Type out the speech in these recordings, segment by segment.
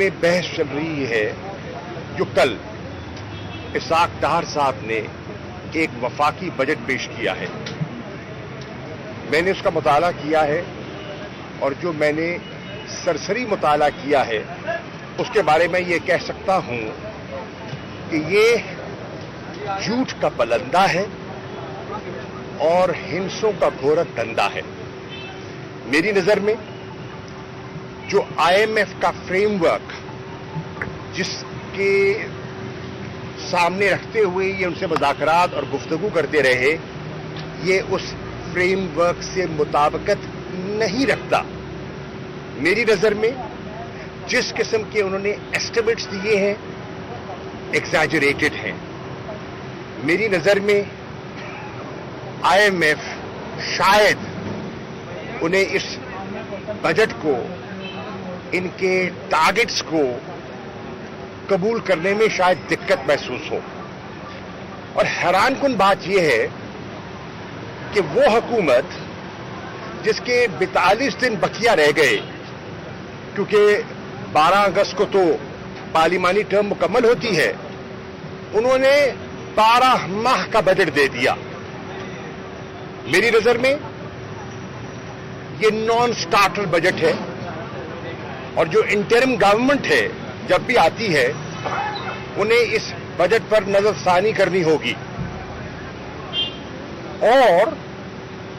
में बहस चल रही है जो कल इसाक डार साहब ने एक वफाकी बजट पेश किया है। मैंने उसका मुताला किया है और जो मैंने सरसरी मुताला किया है उसके बारे में ये कह सकता हूं कि ये झूठ का बलंदा है और हिंसों का घोर धंधा है। मेरी नजर में जो आईएमएफ का फ्रेमवर्क जिसके सामने रखते हुए ये उनसे मुज़ाकरात और गुफ्तगू करते रहे, ये उस फ्रेमवर्क से मुताबिकत नहीं रखता। मेरी नजर में जिस किस्म के उन्होंने एस्टिमेट्स दिए हैं एग्जैजरेटेड हैं। मेरी नजर में आईएमएफ शायद उन्हें इस बजट को, इनके टारगेट्स को कबूल करने में शायद दिक्कत महसूस हो। और हैरानकुन बात यह है कि वो हुकूमत जिसके 42 दिन बकिया रह गए, क्योंकि 12 अगस्त को तो पार्लिमानी टर्म मुकम्मल होती है, उन्होंने 12 माह का बजट दे दिया। मेरी नजर में ये नॉन स्टार्टर बजट है और जो इंटरिम गवर्नमेंट है जब भी आती है उन्हें इस बजट पर नजरसानी करनी होगी और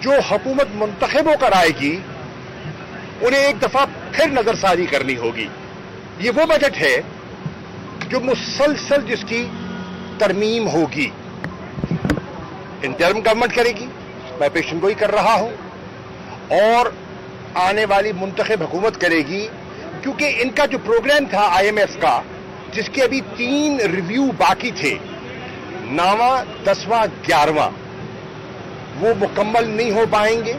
जो हुकूमत मुंतखब होकर आएगी उन्हें एक दफा फिर नजरसानी करनी होगी। ये वो बजट है जो मुसलसल जिसकी तरमीम होगी। इंटरिम गवर्नमेंट करेगी, मैं पेशन गोई कर रहा हूं, और आने वाली मुंतखब हुकूमत करेगी, क्योंकि इनका जो प्रोग्राम था आईएमएफ का, जिसके अभी 3 रिव्यू बाकी थे, 9वां, 10वां, 11वां, वो मुकम्मल नहीं हो पाएंगे।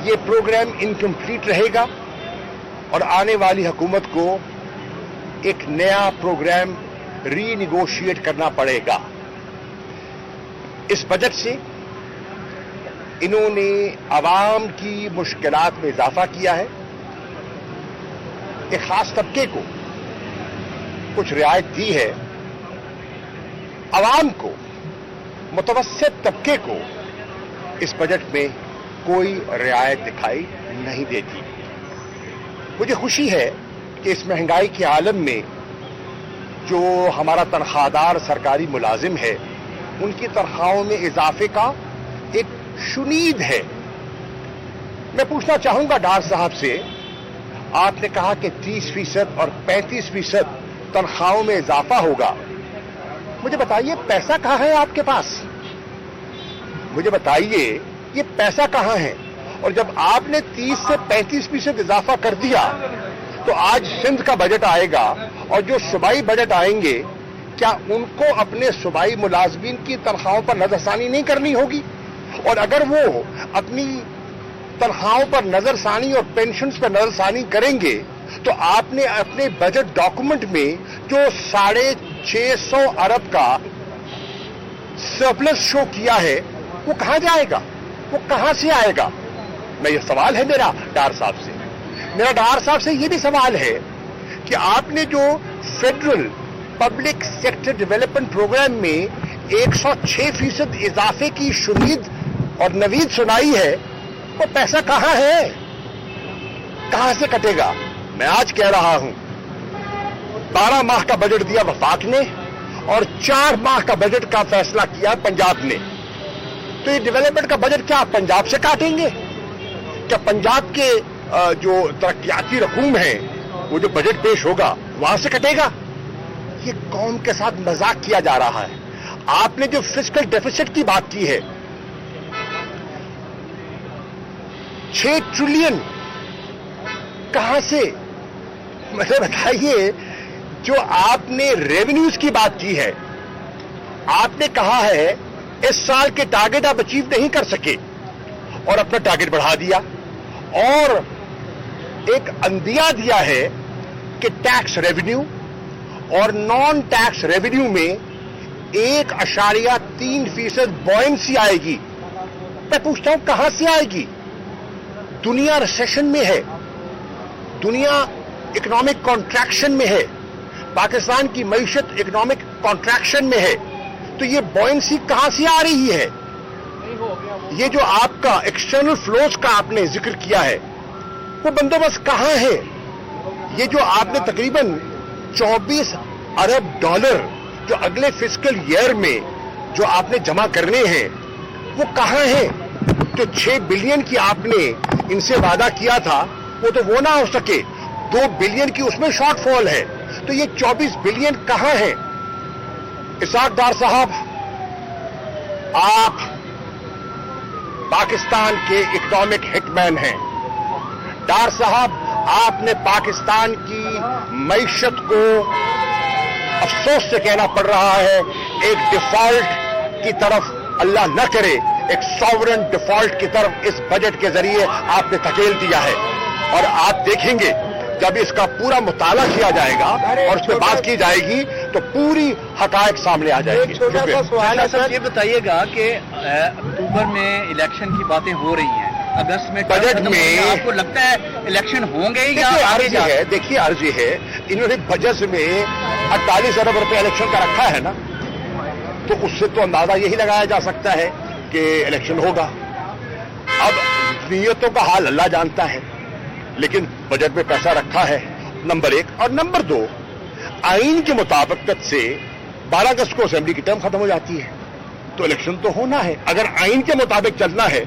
ये प्रोग्राम इनकम्प्लीट रहेगा और आने वाली हुकूमत को एक नया प्रोग्राम रीनिगोशिएट करना पड़ेगा। इस बजट से इन्होंने आवाम की मुश्किलात में इजाफा किया है। एक खास तबके को कुछ रियायत दी है, आवाम को, मुतवस्सित तबके को इस बजट में कोई रियायत दिखाई नहीं देती। मुझे खुशी है कि इस महंगाई के आलम में जो हमारा तनख्वाहदार सरकारी मुलाजिम है, उनकी तनख्वाहों में इजाफे का एक शुनीद है। मैं पूछना चाहूंगा डार साहब से, आपने कहा कि 30% और 35% तनख्वाहों में इजाफा होगा। मुझे बताइए पैसा कहां है आपके पास? मुझे बताइए ये पैसा कहां है? और जब आपने 30 से 35% इजाफा कर दिया तो आज सिंध का बजट आएगा और जो सूबाई बजट आएंगे, क्या उनको अपने सूबाई मुलाजमीन की तनख्वाहों पर नजरसानी नहीं करनी होगी? और अगर वो अपनी तनख्वाहों पर नजरसानी और पेंशन्स पर नजरसानी करेंगे तो आपने अपने बजट डॉक्यूमेंट में जो 650 अरब का सरप्लस शो किया है, वो कहां जाएगा? वो कहां से आएगा? मैं ये सवाल है मेरा डार साहब से। मेरा डार साहब से ये भी सवाल है कि आपने जो federal public sector development programme में 106% इजाफे की शुनीद और नवीद सुनाई है, वो पैसा कहां है? कहां से कटेगा? मैं आज कह रहा हूं, 12 माह का बजट दिया वफाक ने और 4 माह का बजट का फैसला किया पंजाब ने। तो ये डेवलपमेंट का बजट क्या पंजाब से काटेंगे? क्या पंजाब के जो तरक्याती रकूम है, वो जो बजट पेश होगा वहां से कटेगा? ये कौम के साथ मजाक किया जा रहा है। आपने जो फिस्कल डेफिसिट की बात की है, 6 ट्रिलियन कहां से? मतलब बताइए, जो आपने रेवेन्यूज की बात की है, आपने कहा है इस साल के टारगेट आप अचीव नहीं कर सके और अपना टारगेट बढ़ा दिया, और एक अंदिया दिया है कि टैक्स रेवेन्यू और नॉन टैक्स रेवेन्यू में 1.3% बॉयंसी आएगी। मैं पूछता हूं कहां से आएगी? दुनिया रिसेशन में है, दुनिया इकोनॉमिक कॉन्ट्रैक्शन में है, पाकिस्तान की मईशत इकोनॉमिक कॉन्ट्रैक्शन में है, तो ये बॉयंसी कहां से आ रही है? ये जो आपका एक्सटर्नल फ्लोज का आपने जिक्र किया है, वो बंदोबस्त कहां है? ये जो आपने तकरीबन 24 अरब डॉलर जो अगले फिस्कल ईयर में जो आपने जमा करने हैं, वो कहां है? जो 6 बिलियन की आपने इनसे वादा किया था, वो ना हो सके, 2 बिलियन की उसमें शॉर्टफॉल है, तो ये 24 बिलियन कहां है? इसाक डार साहब, आप पाकिस्तान के इकोनॉमिक हिटमैन हैं। डार साहब, आपने पाकिस्तान की मईशत को अफसोस से कहना पड़ रहा है एक डिफॉल्ट की तरफ, अल्लाह न करे, एक सॉवरेन डिफॉल्ट की तरफ इस बजट के जरिए आपने धकेल दिया है। और आप देखेंगे जब इसका पूरा मुताला किया जाएगा और उस पर बात की जाएगी तो पूरी हकायक सामने आ जाएगी। छोटा सा सवाल है सर, ये बताइएगा कि अक्टूबर में इलेक्शन की बातें हो रही हैं, अगस्त में बजट में आपको लगता है इलेक्शन होंगे या आगे अर्ज है? देखिए, अर्ज है, इन्होंने बजट में 48 अरब रुपए इलेक्शन का रखा है ना, तो उससे तो अंदाजा यही लगाया जा सकता है कि इलेक्शन होगा। अब नीयतों का हाल अल्लाह जानता है, लेकिन बजट में पैसा रखा है, नंबर 1। और नंबर 2, आइन के मुताबिक से 12 अगस्त को असेंबली की टर्म खत्म हो जाती है, तो इलेक्शन तो होना है। अगर आइन के मुताबिक चलना है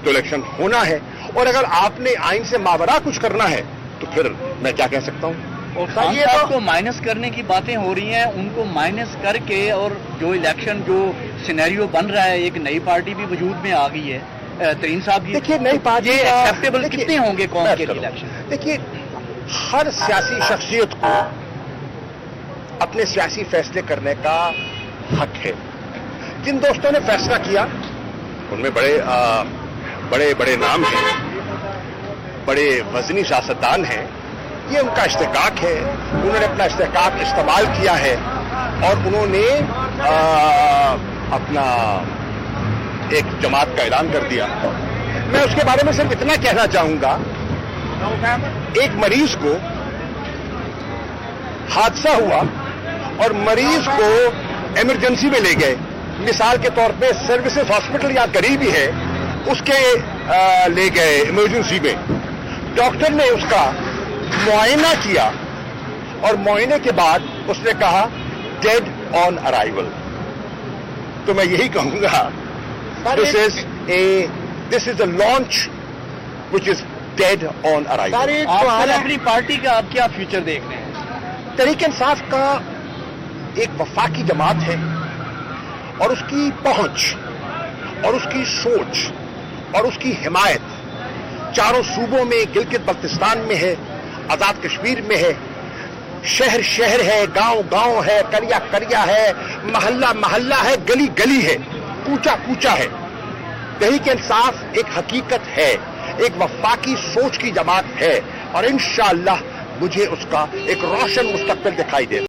तो इलेक्शन होना है, और अगर आपने आइन से मावरा कुछ करना है तो फिर मैं क्या कह सकता हूं? और खान साहब को माइनस करने की बातें हो रही हैं, उनको माइनस करके और जो इलेक्शन जो सिनेरियो बन रहा है, एक नई पार्टी भी वजूद में आ गई है तरीन साहब की। देखिए, नई पार्टी ये एक्सेप्टेबल कितने होंगे कौम के इलेक्शन? देखिए, हर सियासी शख्सियत को अपने सियासी फैसले करने का हक है। जिन दोस्तों ने फैसला किया उनमें बड़े बड़े नाम हैं, बड़े वजनी सियासतदान हैं, ये उनका इस्तेकाक है, उन्होंने अपना इस्तेकाक इस्तेमाल किया है और उन्होंने अपना एक जमात का ऐलान कर दिया। मैं उसके बारे में सिर्फ इतना कहना चाहूंगा, एक मरीज को हादसा हुआ और मरीज को इमरजेंसी में ले गए, मिसाल के तौर पे सर्विसेज हॉस्पिटल या करीबी है उसके ले गए इमरजेंसी में, डॉक्टर ने उसका मुआयना किया और मुआयने के बाद उसने कहा डेड ऑन अराइवल। तो मैं यही कहूंगा, this is a launch which is dead on arrival. आप अपनी पार्टी का आप क्या फ्यूचर देख रहे हैं? तहरीक इंसाफ का एक वफाकी जमात है और उसकी पहुंच और उसकी सोच और उसकी हिमायत चारों सूबों में, गिलगित बल्तिस्तान में है, आजाद कश्मीर में है, शहर शहर है, गांव गांव है, करिया करिया है, महल्ला महल्ला है, गली गली है, कूचा कूचा है। तहरीक इंसाफ एक हकीकत है, एक वफाकी सोच की जमात है और इंशाअल्लाह मुझे उसका एक रोशन मुस्तकबिल दिखाई दे।